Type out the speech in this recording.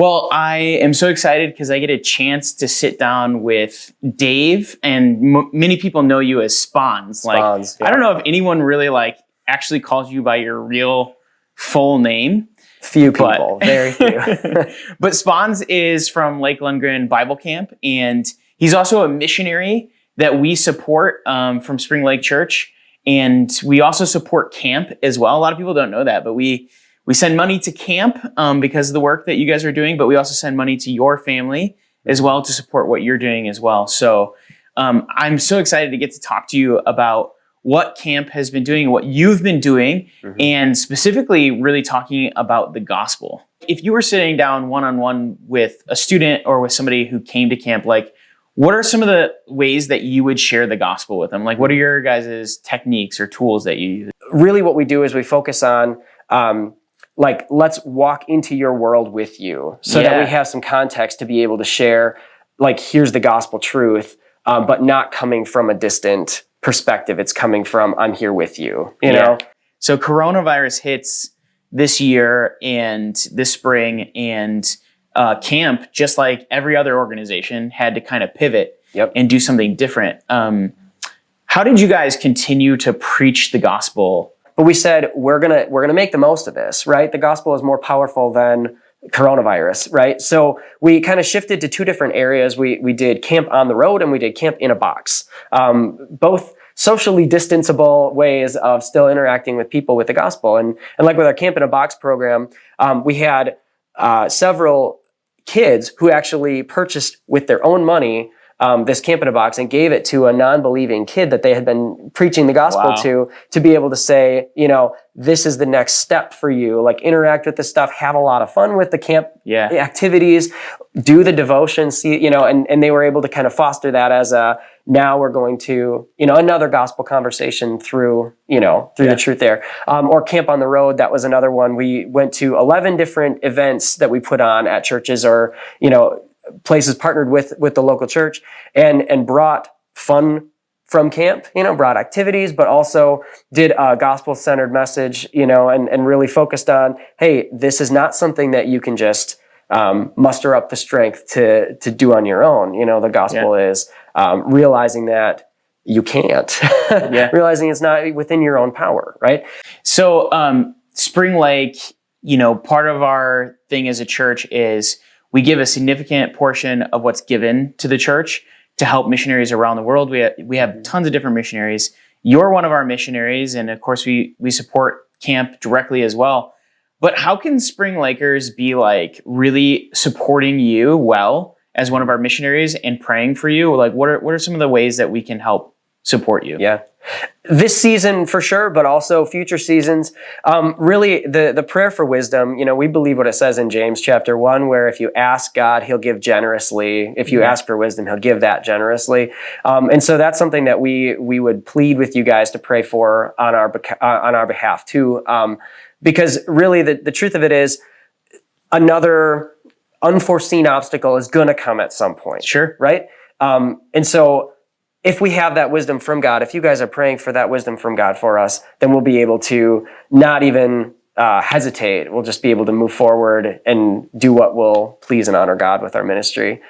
Well, I am so excited because I get a chance to sit down with Dave, and many people know you as Sponz. Sponz, yeah. I don't know if anyone really actually calls you by your real full name. Few people, very few. But Sponz is from Lake Lundgren Bible Camp, and he's also a missionary that we support from Spring Lake Church. And we also support camp as well. A lot of people don't know that, but we send money to camp because of the work that you guys are doing, but we also send money to your family as well to support what you're doing as well. So I'm so excited to get to talk to you about what camp has been doing, what you've been doing, and specifically really talking about the gospel. If you were sitting down one-on-one with a student or with somebody who came to camp, what are some of the ways that you would share the gospel with them? What are your guys' techniques or tools that you use? Really what we do is we focus on let's walk into your world with you so that we have some context to be able to share, here's the gospel truth, but not coming from a distant perspective. It's coming from, I'm here with you, you know? So coronavirus hits this year and this spring, and camp, just like every other organization, had to kind of pivot and do something different. How did you guys continue to preach the gospel? But we said, we're gonna make the most of this, right? The gospel is more powerful than coronavirus, right? So we kind of shifted to two different areas. We did camp on the road and we did camp in a box. Both socially distanceable ways of still interacting with people with the gospel. And like with our camp in a box program, we had several kids who actually purchased with their own money this camp in a box and gave it to a non-believing kid that they had been preaching the gospel to be able to say, this is the next step for you. Interact with this stuff, have a lot of fun with the camp activities, do the devotion, and they were able to kind of foster that as now we're going to, another gospel conversation through the truth there. Or camp on the road, that was another one. We went to 11 different events that we put on at churches or, places partnered with the local church and brought fun from camp, brought activities, but also did a gospel-centered message, and really focused on, hey, this is not something that you can just muster up the strength to do on your own. The gospel is realizing that you can't, realizing it's not within your own power, right? So Spring Lake, part of our thing as a church is we give a significant portion of what's given to the church to help missionaries around the world. We have tons of different missionaries. You're one of our missionaries, and of course we support camp directly as well. But how can Spring Lakers be really supporting you well as one of our missionaries and praying for you? What are some of the ways that we can help support you? Yeah. This season for sure, but also future seasons. Really the prayer for wisdom, we believe what it says in James chapter 1, where if you ask God, he'll give generously. If you ask for wisdom, he'll give that generously. And so that's something that we would plead with you guys to pray for on our behalf too. Because really the truth of it is another unforeseen obstacle is going to come at some point. Sure. Right? And so if we have that wisdom from God, if you guys are praying for that wisdom from God for us, then we'll be able to not even hesitate. We'll just be able to move forward and do what will please and honor God with our ministry.